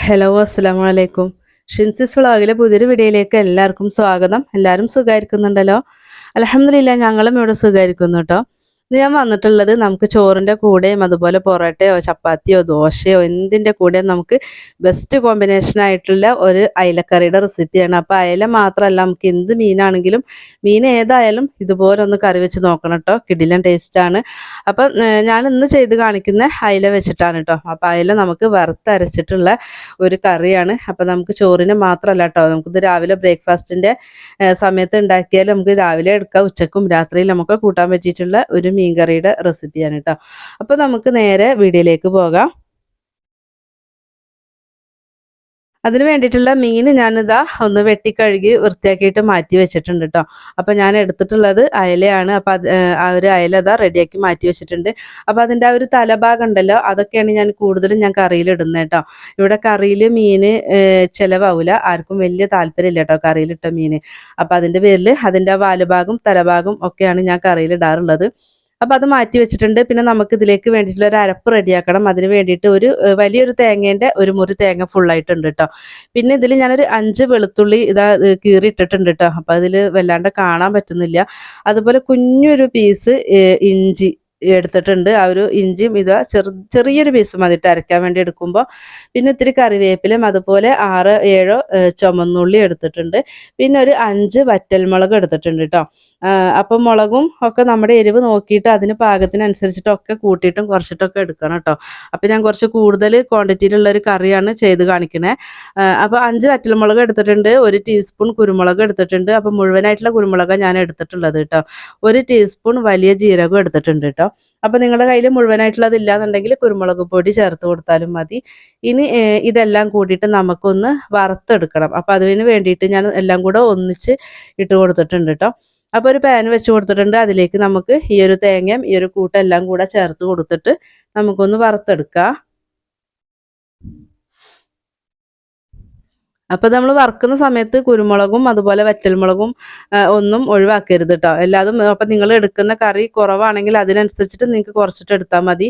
Hello അസ്സലാമു അലൈക്കും. ഷിൻസിസ് വ്ളോഗിലെ പുതിയൊരു വീഡിയോയിലേക്ക് എല്ലാവർക്കും സ്വാഗതം. എല്ലാവരും സുഖമായിരിക്കുന്നുണ്ടല്ലോ? അൽഹംദുലില്ലാ ഞങ്ങളും ഇവിടെ സുഖമായിരിക്കുന്നു കേട്ടോ. ഇന്ന് ഞാൻ വന്നിട്ടുള്ളത് നമുക്ക് ചോറിൻ്റെ കൂടെയും അതുപോലെ പൊറോട്ടയോ ചപ്പാത്തിയോ ദോശയോ എന്തിൻ്റെ കൂടെയും നമുക്ക് ബെസ്റ്റ് കോമ്പിനേഷൻ ആയിട്ടുള്ള ഒരു അയിലക്കറിയുടെ റെസിപ്പിയാണ്. അപ്പോൾ അയില മാത്രമല്ല നമുക്ക് എന്ത് മീനാണെങ്കിലും മീൻ ഏതായാലും ഇതുപോലെ ഒന്ന് കറി വെച്ച് നോക്കണം കേട്ടോ. കിടിലൻ ടേസ്റ്റാണ്. അപ്പം ഞാൻ ഇന്ന് ചെയ്ത് കാണിക്കുന്ന അയില വെച്ചിട്ടാണ് കേട്ടോ. അപ്പോൾ അയില നമുക്ക് വറുത്തരച്ചിട്ടുള്ള ഒരു കറിയാണ്. അപ്പോൾ നമുക്ക് ചോറിന് മാത്രമല്ല കേട്ടോ, നമുക്കിത് രാവിലെ ബ്രേക്ക്ഫാസ്റ്റിൻ്റെ സമയത്ത് ഉണ്ടാക്കിയാൽ നമുക്ക് രാവിലെ എടുക്കാം, ഉച്ചക്കും രാത്രിയിൽ നമുക്ക് കൂട്ടാൻ പറ്റിയിട്ടുള്ള ഒരു മീൻ കറിയുടെ റെസിപ്പിയാണ് കേട്ടോ. അപ്പോൾ നമുക്ക് നേരെ വീഡിയോയിലേക്ക് പോകാം. അതിന് വേണ്ടിയിട്ടുള്ള മീൻ ഞാനിതാ ഒന്ന് വെട്ടിക്കഴുകി വൃത്തിയാക്കിയിട്ട് മാറ്റി വെച്ചിട്ടുണ്ട് കേട്ടോ. അപ്പോൾ ഞാൻ എടുത്തിട്ടുള്ളത് അയലയാണ്. അപ്പോൾ ആ ഒരു അയല ഇതാ റെഡിയാക്കി മാറ്റി വെച്ചിട്ടുണ്ട്. അപ്പോൾ അതിൻ്റെ ആ ഒരു തലഭാഗം ഉണ്ടല്ലോ, അതൊക്കെയാണ് ഞാൻ കൂടുതലും കറിയിൽ ഇടുന്നത് കേട്ടോ. ഇവിടെ കറിയിൽ മീൻ ചിലവാവില്ല, ആർക്കും വലിയ താല്പര്യമില്ല കേട്ടോ കറിയിലിട്ട മീൻ. അപ്പോൾ അതിൻ്റെ പേരിൽ അതിൻ്റെ ആ വാലുഭാഗം തലഭാഗം ഒക്കെയാണ് ഞാൻ കറിയിൽ ഇടാറുള്ളത്. അപ്പോൾ അത് മാറ്റി വെച്ചിട്ടുണ്ട്. പിന്നെ നമുക്ക് ഇതിലേക്ക് വേണ്ടിയിട്ടുള്ള ഒരു അരപ്പ് റെഡിയാക്കണം. അതിന് വേണ്ടിയിട്ട് ഒരു വലിയൊരു തേങ്ങേൻ്റെ ഒരു മുറി തേങ്ങ ഫുള്ളായിട്ടുണ്ട് കേട്ടോ. പിന്നെ ഇതിൽ ഞാനൊരു 5 വെളുത്തുള്ളി ഇതാ കീറി ഇട്ടിട്ടുണ്ട് കേട്ടോ. അപ്പോൾ അതിൽ വല്ലാണ്ട് കാണാൻ പറ്റുന്നില്ല. അതുപോലെ കുഞ്ഞൊരു പീസ് ഇഞ്ചി എടുത്തിട്ടുണ്ട്. ആ ഒരു ഇഞ്ചിയും ഇതാ ചെറിയൊരു പീസ് മതിട്ട് അരയ്ക്കാൻ വേണ്ടി എടുക്കുമ്പോൾ. പിന്നെ ഇത്തിരി കറിവേപ്പിലയും അതുപോലെ 6 7 ചുമന്നുള്ളി എടുത്തിട്ടുണ്ട്. പിന്നെ ഒരു 5 വറ്റൽമുളക് എടുത്തിട്ടുണ്ട് കേട്ടോ. അപ്പം മുളകും ഒക്കെ നമ്മുടെ എരിവ് നോക്കിയിട്ട് അതിന് പാകത്തിനനുസരിച്ചിട്ടൊക്കെ കൂട്ടിയിട്ടും കുറച്ചിട്ടൊക്കെ എടുക്കണം കേട്ടോ. അപ്പോൾ ഞാൻ കുറച്ച് കൂടുതൽ ക്വാണ്ടിറ്റിയിലുള്ള ഒരു കറിയാണ് ചെയ്ത് കാണിക്കണേ. അപ്പോൾ 5 വറ്റൽമുളക് എടുത്തിട്ടുണ്ട്, 1 ടീസ്പൂൺ കുരുമുളക് എടുത്തിട്ടുണ്ട്. അപ്പോൾ മുഴുവനായിട്ടുള്ള കുരുമുളകാണ് ഞാൻ എടുത്തിട്ടുള്ളത് കേട്ടോ. 1 ടീസ്പൂൺ വലിയ ജീരകം എടുത്തിട്ടുണ്ട് കേട്ടോ. അപ്പോൾ നിങ്ങളുടെ കയ്യിൽ മുഴുവനായിട്ടുള്ളത് ഇല്ലാന്നുണ്ടെങ്കിൽ കുരുമുളക് പൊടി ചേർത്ത് കൊടുത്താലും മതി. ഇനി ഇതെല്ലാം കൂടിയിട്ട് നമുക്കൊന്ന് വറുത്തെടുക്കണം. അപ്പോൾ അതിന് വേണ്ടിയിട്ട് ഞാൻ എല്ലാം കൂടെ ഒന്നിച്ച് ഇട്ട് കൊടുത്തിട്ടുണ്ട് കേട്ടോ. അപ്പോൾ ഒരു പാൻ വെച്ച് കൊടുത്തിട്ടുണ്ട്. അതിലേക്ക് നമുക്ക് ഈ ഒരു തേങ്ങയും ഈ ഒരു കൂട്ടെല്ലാം കൂടെ ചേർത്ത് കൊടുത്തിട്ട് നമുക്കൊന്ന് വറുത്തെടുക്കാം. അപ്പോൾ നമ്മൾ വറുക്കുന്ന സമയത്ത് കുരുമുളകും അതുപോലെ വറ്റൽമുളകും ഒന്നും ഒഴിവാക്കരുത് കേട്ടോ. എല്ലാതും അപ്പോൾ നിങ്ങൾ എടുക്കുന്ന കറി കുറവാണെങ്കിൽ അതിനനുസരിച്ചിട്ട് നിങ്ങൾക്ക് കുറച്ചിട്ട് എടുത്താൽ മതി.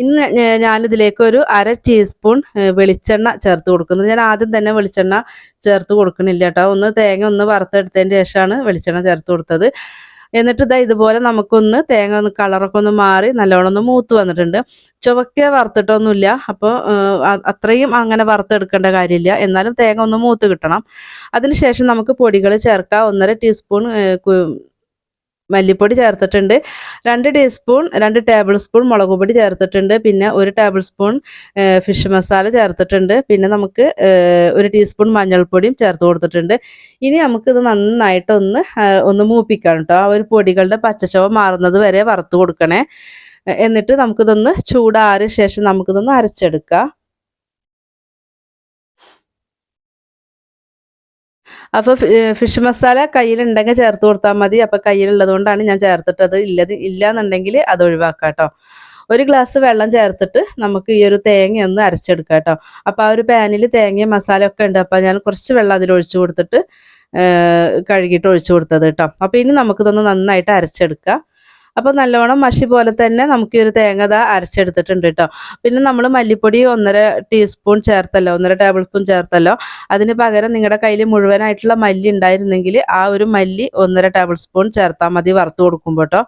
ഇന്ന് ഞാനിതിലേക്ക് ഒരു 1/2 ടീസ്പൂൺ വെളിച്ചെണ്ണ ചേർത്ത് കൊടുക്കുന്നത്. ഞാൻ ആദ്യം തന്നെ വെളിച്ചെണ്ണ ചേർത്ത് കൊടുക്കണില്ല കേട്ടോ. തേങ്ങ ഒന്ന് വറുത്തെടുത്തതിന് ശേഷമാണ് വെളിച്ചെണ്ണ ചേർത്ത് കൊടുത്തത്. എന്നിട്ട് ഇതാ ഇതുപോലെ നമുക്കൊന്ന് തേങ്ങ ഒന്ന് കളറൊക്കെ ഒന്ന് മാറി നല്ലോണം ഒന്ന് മൂത്ത് വന്നിട്ടുണ്ട്. ചുവക്കെ വറുത്തിട്ടൊന്നുമില്ല. അപ്പോൾ അത്രയും അങ്ങനെ വറുത്തെടുക്കേണ്ട കാര്യമില്ല. എന്നാലും തേങ്ങ ഒന്ന് മൂത്ത് കിട്ടണം. അതിനുശേഷം നമുക്ക് പൊടികൾ ചേർക്കാം. 1/2 ടീസ്പൂൺ മല്ലിപ്പൊടി ചേർത്തിട്ടുണ്ട്. 2 ടേബിൾ സ്പൂൺ മുളക് പൊടി ചേർത്തിട്ടുണ്ട്. പിന്നെ 1 ടേബിൾ സ്പൂൺ ഫിഷ് മസാല ചേർത്തിട്ടുണ്ട്. പിന്നെ നമുക്ക് 1 ടീസ്പൂൺ മഞ്ഞൾപ്പൊടിയും ചേർത്ത് കൊടുത്തിട്ടുണ്ട്. ഇനി നമുക്കിത് നന്നായിട്ടൊന്ന് മൂപ്പിക്കണം കേട്ടോ. ആ ഒരു പൊടികളുടെ പച്ചച്ചവ മാറുന്നത് വരെ വറുത്ത് കൊടുക്കണേ. എന്നിട്ട് നമുക്കിതൊന്ന് ചൂടാറിയ ശേഷം നമുക്കിതൊന്ന് അരച്ചെടുക്കാം. അപ്പോൾ ഫിഷ് മസാല കയ്യിലുണ്ടെങ്കിൽ ചേർത്ത് കൊടുത്താൽ മതി. അപ്പോൾ കയ്യിലുള്ളത് കൊണ്ടാണ് ഞാൻ ചേർത്തിട്ടത്. ഇല്ലാന്നുണ്ടെങ്കിൽ അത് ഒഴിവാക്കാം കേട്ടോ. 1 ഗ്ലാസ് വെള്ളം ചേർത്തിട്ട് നമുക്ക് ഈ ഒരു തേങ്ങ ഒന്ന് അരച്ചെടുക്കാം കേട്ടോ. അപ്പോൾ ആ ഒരു പാനിൽ തേങ്ങയും മസാലയൊക്കെ ഉണ്ട്. അപ്പോൾ ഞാൻ കുറച്ച് വെള്ളം അതിൽ ഒഴിച്ചു കൊടുത്തിട്ട് കഴുകിയിട്ട് ഒഴിച്ചു കൊടുത്തത് കേട്ടോ. അപ്പോൾ ഇനി നമുക്കിതൊന്ന് നന്നായിട്ട് അരച്ചെടുക്കാം. അപ്പോൾ നല്ലോണം മഷി പോലെ തന്നെ നമുക്ക് ഈ ഒരു തേങ്ങ അരച്ചെടുത്തിട്ടുണ്ട് കേട്ടോ. പിന്നെ നമ്മൾ മല്ലിപ്പൊടി 1/2 ടീസ്പൂൺ ചേർത്തല്ലോ, 1/2 ടേബിൾ സ്പൂൺ ചേർത്തല്ലോ. അതിന് പകരം നിങ്ങളുടെ കയ്യിൽ മുഴുവനായിട്ടുള്ള മല്ലി ഉണ്ടായിരുന്നെങ്കിൽ ആ ഒരു മല്ലി 1/2 ടേബിൾ സ്പൂൺ ചേർത്താൽ മതി വറുത്ത് കൊടുക്കുമ്പോൾ കേട്ടോ.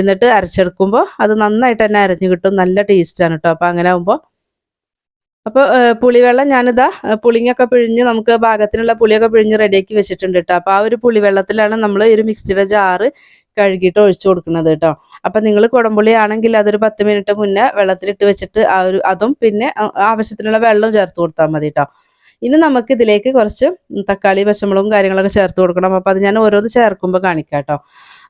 എന്നിട്ട് അരച്ചെടുക്കുമ്പോൾ അത് നന്നായിട്ട് തന്നെ അരഞ്ഞു കിട്ടും. നല്ല ടേസ്റ്റാണ് കേട്ടോ. അപ്പോൾ അങ്ങനെ ആകുമ്പോൾ അപ്പോൾ പുളിവെള്ളം ഞാനിതാ പുളിങ്ങൊക്കെ പിഴിഞ്ഞ് നമുക്ക് പാകത്തിനുള്ള പുളിയൊക്കെ പിഴിഞ്ഞ് റെഡിയാക്കി വെച്ചിട്ടുണ്ട് കേട്ടോ. അപ്പോൾ ആ ഒരു പുളിവെള്ളത്തിലാണ് നമ്മൾ ഒരു മിക്സിയുടെ ജാറ് കഴുകിയിട്ട് ഒഴിച്ചു കൊടുക്കുന്നത് കേട്ടോ. അപ്പം നിങ്ങൾ കുടംപുളി ആണെങ്കിൽ അതൊരു 10 മിനിറ്റ് മുന്നേ വെള്ളത്തിലിട്ട് വെച്ചിട്ട് അതും പിന്നെ ആവശ്യത്തിനുള്ള വെള്ളവും ചേർത്ത് കൊടുത്താൽ മതി കേട്ടോ. ഇനി നമുക്ക് ഇതിലേക്ക് കുറച്ച് തക്കാളി പച്ചമുളകും കാര്യങ്ങളൊക്കെ ചേർത്ത് കൊടുക്കണം. അപ്പോൾ അത് ഞാൻ ഓരോന്ന് ചേർക്കുമ്പോൾ കാണിക്കാം കേട്ടോ.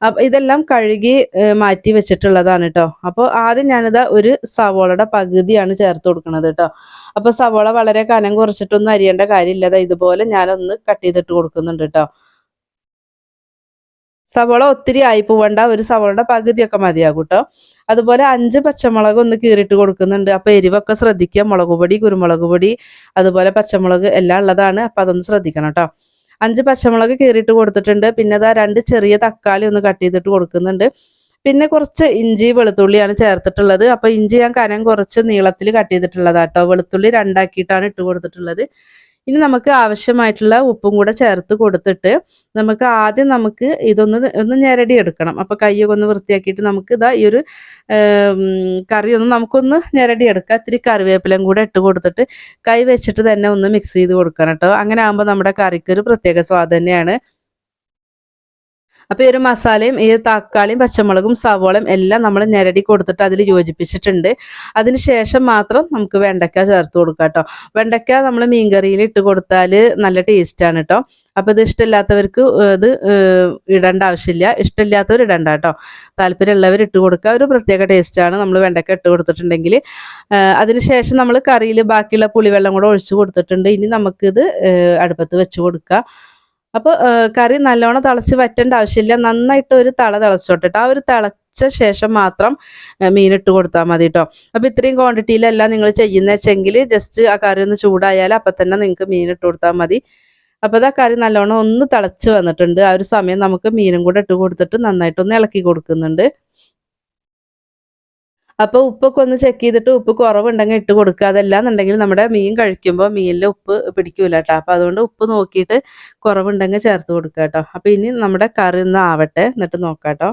അപ്പോൾ ഇതെല്ലാം കഴുകി മാറ്റി വെച്ചിട്ടുള്ളതാണ് കേട്ടോ. അപ്പോൾ ആദ്യം ഞാനിതാ ഒരു സവോളയുടെ പകുതിയാണ് ചേർത്ത് കൊടുക്കുന്നത് കേട്ടോ. അപ്പോൾ സവോള വളരെ കനം കുറച്ചിട്ടൊന്നും അരിയേണ്ട കാര്യമില്ല. ഇതുപോലെ ഞാനൊന്ന് കട്ട് ചെയ്തിട്ട് കൊടുക്കുന്നുണ്ട് കേട്ടോ. സവോള ഒത്തിരി ആയി പോവണ്ട, ഒരു സവോളയുടെ പകുതിയൊക്കെ മതിയാകും കേട്ടോ. അതുപോലെ 5 പച്ചമുളക് ഒന്ന് കീറിയിട്ട് കൊടുക്കുന്നുണ്ട്. അപ്പോൾ എരിവൊക്കെ ശ്രദ്ധിക്കുക. മുളക് പൊടി, കുരുമുളക് പൊടി, അതുപോലെ പച്ചമുളക് എല്ലാം ഉള്ളതാണ്. അപ്പോൾ അതൊന്ന് ശ്രദ്ധിക്കണം കേട്ടോ. 5 പച്ചമുളക് കീറിയിട്ട് കൊടുത്തിട്ടുണ്ട്. പിന്നെ 2 ചെറിയ തക്കാളി ഒന്ന് കട്ട് ചെയ്തിട്ട് കൊടുക്കുന്നുണ്ട്. പിന്നെ കുറച്ച് ഇഞ്ചി വെളുത്തുള്ളിയാണ് ചേർത്തിട്ടുള്ളത്. അപ്പോൾ ഇഞ്ചി ഞാൻ കനം കുറച്ച് നീളത്തിൽ കട്ട് ചെയ്തിട്ടുള്ളതാട്ടോ. വെളുത്തുള്ളി രണ്ടാക്കിയിട്ടാണ് ഇട്ട് കൊടുത്തിട്ടുള്ളത്. ഇനി നമുക്ക് ആവശ്യമായിട്ടുള്ള ഉപ്പും കൂടെ ചേർത്ത് കൊടുത്തിട്ട് നമുക്ക് ഇതൊന്ന് ഞെരടി എടുക്കണം. അപ്പോൾ കൈയൊക്കെ ഒന്ന് വൃത്തിയാക്കിയിട്ട് നമുക്ക് ഈ ഒരു കറി നമുക്കൊന്ന് ഞെരടി എടുക്കാം. ഇത്തിരി കറിവേപ്പിലയും കൂടെ ഇട്ട് കൊടുത്തിട്ട് കൈ വെച്ചിട്ട് തന്നെ ഒന്ന് മിക്സ് ചെയ്ത് കൊടുക്കണം കേട്ടോ. അങ്ങനെ ആകുമ്പോൾ നമ്മുടെ കറിക്ക് ഒരു പ്രത്യേക സ്വാദ് തന്നെയാണ്. അപ്പോൾ ഈ ഒരു മസാലയും ഈ തക്കാളിയും പച്ചമുളകും സവോളയും എല്ലാം നമ്മൾ ഞെരടി കൊടുത്തിട്ട് അതിൽ യോജിപ്പിച്ചിട്ടുണ്ട്. അതിന് ശേഷം മാത്രം നമുക്ക് വെണ്ടയ്ക്ക ചേർത്ത് കൊടുക്കാം കേട്ടോ. വെണ്ടയ്ക്ക നമ്മൾ മീൻകറിയിൽ ഇട്ട് കൊടുത്താൽ നല്ല ടേസ്റ്റാണ് കേട്ടോ. അപ്പോൾ ഇത് ഇഷ്ടമില്ലാത്തവർക്ക് ഇത് ഇടേണ്ട ആവശ്യമില്ല, ഇഷ്ടമില്ലാത്തവർ ഇടണ്ട കേട്ടോ. താല്പര്യമുള്ളവർ ഇട്ട് കൊടുക്കുക, ഒരു പ്രത്യേക ടേസ്റ്റാണ് നമ്മൾ വെണ്ടയ്ക്ക ഇട്ട് കൊടുത്തിട്ടുണ്ടെങ്കിൽ. അതിന് ശേഷം നമ്മൾ കറിയിൽ ബാക്കിയുള്ള പുളിവെള്ളം കൂടെ ഒഴിച്ച് കൊടുത്തിട്ടുണ്ട്. ഇനി നമുക്കിത് അടുപ്പത്ത് വെച്ച് കൊടുക്കുക. അപ്പോൾ കറി നല്ലോണം തിളച്ച് വറ്റേണ്ട ആവശ്യമില്ല, നന്നായിട്ട് ഒരു തിളച്ചോട്ടെ. ആ ഒരു തിളച്ച ശേഷം മാത്രം മീനിട്ട് കൊടുത്താൽ മതി കേട്ടോ. അപ്പോൾ ഇത്രയും ക്വാണ്ടിറ്റിയിലല്ല നിങ്ങൾ ചെയ്യുന്നത് വെച്ചെങ്കിൽ ജസ്റ്റ് ആ കറി ഒന്ന് ചൂടായാൽ അപ്പം തന്നെ നിങ്ങൾക്ക് മീനിട്ട് കൊടുത്താൽ മതി. അപ്പോൾ ആ കറി നല്ലോണം ഒന്ന് തിളച്ച് വന്നിട്ടുണ്ട്. ആ ഒരു സമയം നമുക്ക് മീനും കൂടെ ഇട്ട് കൊടുത്തിട്ട് നന്നായിട്ടൊന്ന് ഇളക്കി കൊടുക്കുന്നുണ്ട്. അപ്പോൾ ഉപ്പൊക്കെ ഒന്ന് ചെക്ക് ചെയ്തിട്ട് ഉപ്പ് കുറവുണ്ടെങ്കിൽ ഇട്ട് കൊടുക്കുക. അതല്ലാന്നുണ്ടെങ്കിൽ നമ്മുടെ മീൻ കഴിക്കുമ്പോൾ മീനിൽ ഉപ്പ് പിടിക്കൂല കേട്ടോ. അപ്പോൾ അതുകൊണ്ട് ഉപ്പ് നോക്കിയിട്ട് കുറവുണ്ടെങ്കിൽ ചേർത്ത് കൊടുക്കുക കേട്ടോ. അപ്പോൾ ഇനി നമ്മുടെ കറി ഒന്ന് ആവട്ടെ, എന്നിട്ട് നോക്കാം കേട്ടോ.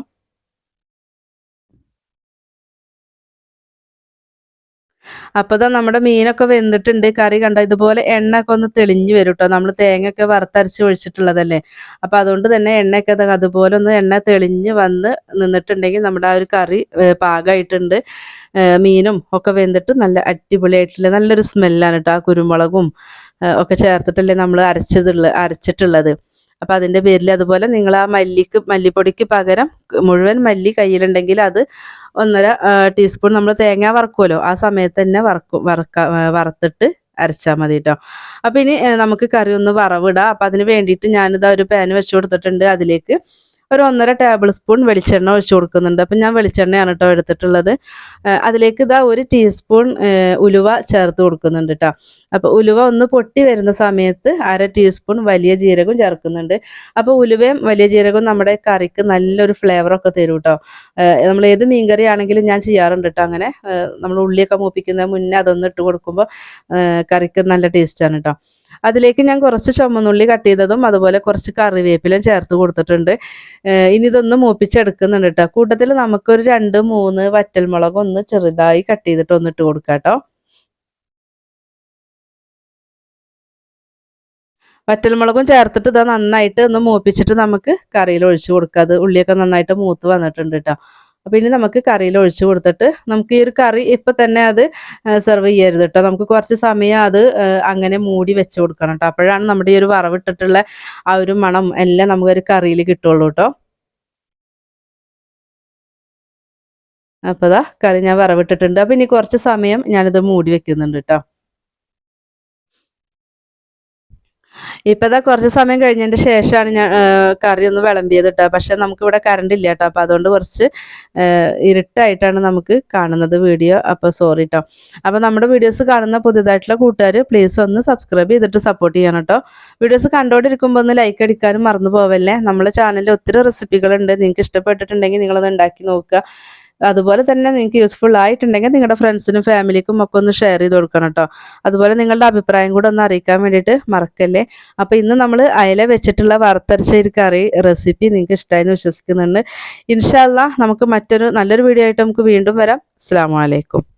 അപ്പോൾ നമ്മുടെ മീനൊക്കെ വെന്തിട്ടുണ്ട്. കറി കണ്ടോ, ഇതുപോലെ എണ്ണയൊക്കെ ഒന്ന് തെളിഞ്ഞ് വരും കേട്ടോ. നമ്മൾ തേങ്ങയൊക്കെ വറുത്തരച്ച് ഒഴിച്ചിട്ടുള്ളതല്ലേ. അപ്പോൾ അതുകൊണ്ട് തന്നെ എണ്ണയൊക്കെ അതുപോലെ ഒന്ന് എണ്ണ തെളിഞ്ഞ് വന്ന് നിന്നിട്ടുണ്ടെങ്കിൽ നമ്മുടെ ആ ഒരു കറി പാകമായിട്ടുണ്ട്. മീനും ഒക്കെ വെന്തിട്ട് നല്ല അടിപൊളിയായിട്ടുള്ള നല്ലൊരു സ്മെല്ലാണ് കേട്ടോ. ആ കുരുമുളകും ഒക്കെ ചേർത്തിട്ടല്ലേ നമ്മൾ അരച്ചിട്ടുള്ളത്. അപ്പോൾ അതിൻ്റെ പേരിൽ അതുപോലെ നിങ്ങൾ ആ മല്ലിപ്പൊടിക്ക് പകരം മുഴുവൻ മല്ലി കയ്യിലുണ്ടെങ്കിൽ അത് 1.5 ടീസ്പൂൺ നമ്മൾ തേങ്ങ വറക്കുമല്ലോ, ആ സമയത്ത് തന്നെ വറുത്തിട്ട് അരച്ചാൽ മതി കേട്ടോ. അപ്പോൾ ഇനി നമുക്ക് കറി ഒന്ന് വറവിടാം. അപ്പോൾ അതിന് വേണ്ടിയിട്ട് ഞാനിതാ ഒരു പാൻ വെച്ച് കൊടുത്തിട്ടുണ്ട്. അതിലേക്ക് ഒരു 1.5 ടേബിൾ സ്പൂൺ വെളിച്ചെണ്ണ ഒഴിച്ച് കൊടുക്കുന്നുണ്ട്. അപ്പം ഞാൻ വെളിച്ചെണ്ണയാണ് കേട്ടോ എടുത്തിട്ടുള്ളത്. അതിലേക്ക് ഇതാ 1 ടീസ്പൂൺ ഉലുവ ചേർത്ത് കൊടുക്കുന്നുണ്ട് കേട്ടോ. അപ്പോൾ ഉലുവ ഒന്ന് പൊട്ടി വരുന്ന സമയത്ത് 1/2 ടീസ്പൂൺ വലിയ ജീരകം ചേർക്കുന്നുണ്ട്. അപ്പോൾ ഉലുവയും വലിയ ജീരകവും നമ്മുടെ കറിക്ക് നല്ലൊരു ഫ്ലേവറൊക്കെ തരും കേട്ടോ. നമ്മൾ ഏത് മീൻകറി ആണെങ്കിലും ഞാൻ ചെയ്യാറുണ്ട് കേട്ടോ. അങ്ങനെ നമ്മൾ ഉള്ളിയൊക്കെ മൂപ്പിക്കുന്ന മുന്നേ അതൊന്ന് ഇട്ട് കൊടുക്കുമ്പോൾ കറിക്ക് നല്ല ടേസ്റ്റാണ് കേട്ടോ. അതിലേക്ക് ഞാൻ കുറച്ച് ചുമന്നുള്ളി കട്ട് ചെയ്തതും അതുപോലെ കുറച്ച് കറിവേപ്പിലയും ചേർത്ത് കൊടുത്തിട്ടുണ്ട്. ഇനി ഇതൊന്ന് മൂപ്പിച്ചെടുക്കുന്നുണ്ട് കേട്ടോ. കൂട്ടത്തിൽ നമുക്കൊരു 2-3 വറ്റൽമുളക് ഒന്ന് ചെറുതായി കട്ട് ചെയ്തിട്ട് ഒന്ന് ഇട്ട് കൊടുക്കാം കേട്ടോ. വറ്റൽമുളകും ചേർത്തിട്ട് ഇത് നന്നായിട്ട് ഒന്ന് മൂപ്പിച്ചിട്ട് നമുക്ക് കറിയിൽ ഒഴിച്ച് കൊടുക്കാം. അത് ഉള്ളിയൊക്കെ നന്നായിട്ട് മൂത്ത് വന്നിട്ടുണ്ട് കേട്ടോ. അപ്പോൾ ഇനി നമുക്ക് കറിയിൽ ഒഴിച്ച് കൊടുത്തിട്ട് നമുക്ക് ഈ ഒരു കറി ഇപ്പം തന്നെ അത് സെർവ് ചെയ്യരുത് കേട്ടോ. നമുക്ക് കുറച്ച് സമയം അത് അങ്ങനെ മൂടി വെച്ച് കൊടുക്കണം കേട്ടോ. അപ്പോഴാണ് നമ്മുടെ ഈ ഒരു വറവിട്ടിട്ടുള്ള ആ ഒരു മണം എല്ലാം നമുക്കൊരു കറിയിൽ കിട്ടുള്ളൂ കേട്ടോ. അപ്പോൾ കറി ഞാൻ വറവിട്ടിട്ടുണ്ട്. അപ്പോൾ ഇനി കുറച്ച് സമയം ഞാനിത് മൂടി വെക്കുന്നുണ്ട് കേട്ടോ. ഇപ്പോൾ കുറച്ച് സമയം കഴിഞ്ഞതിൻ്റെ ശേഷമാണ് ഞാൻ കറി ഒന്ന് വിളമ്പിയത് കേട്ടോ. പക്ഷേ നമുക്കിവിടെ കറണ്ട് ഇല്ല കേട്ടോ. അപ്പോൾ അതുകൊണ്ട് കുറച്ച് ഇരുട്ടായിട്ടാണ് നമുക്ക് കാണുന്നത് വീഡിയോ. അപ്പോൾ സോറി കേട്ടോ. അപ്പോൾ നമ്മുടെ വീഡിയോസ് കാണുന്ന പുതിയതായിട്ടുള്ള കൂട്ടുകാർ പ്ലീസ് ഒന്ന് സബ്സ്ക്രൈബ് ചെയ്തിട്ട് സപ്പോർട്ട് ചെയ്യണം കേട്ടോ. വീഡിയോസ് കണ്ടുകൊണ്ടിരിക്കുമ്പോൾ ഒന്ന് ലൈക്ക് അടിക്കാനും മറന്നു പോവല്ലേ. നമ്മുടെ ചാനലിൽ ഒത്തിരി റെസിപ്പികളുണ്ട്. നിങ്ങൾക്ക് ഇഷ്ടപ്പെട്ടിട്ടുണ്ടെങ്കിൽ നിങ്ങളത് ഉണ്ടാക്കി നോക്കുക. അതുപോലെ തന്നെ നിങ്ങൾക്ക് യൂസ്ഫുൾ ആയിട്ടുണ്ടെങ്കിൽ നിങ്ങളുടെ ഫ്രണ്ട്സിനും ഫാമിലിക്കും ഒക്കെ ഒന്ന് ഷെയർ ചെയ്ത് കൊടുക്കണം കേട്ടോ. അതുപോലെ നിങ്ങളുടെ അഭിപ്രായം കൂടെ ഒന്ന് അറിയിക്കാൻ വേണ്ടിയിട്ട് മറക്കല്ലേ. അപ്പോൾ ഇന്ന് നമ്മൾ അയല വെച്ചിട്ടുള്ള വറുത്തരച്ച ഒരു കറി റെസിപ്പി നിങ്ങൾക്ക് ഇഷ്ടമായെന്ന് വിശ്വസിക്കുന്നുണ്ട്. ഇൻഷാ അല്ലാഹ് നമുക്ക് നല്ലൊരു വീഡിയോ ആയിട്ട് നമുക്ക് വീണ്ടും വരാം. അസ്സലാമു അലൈക്കും.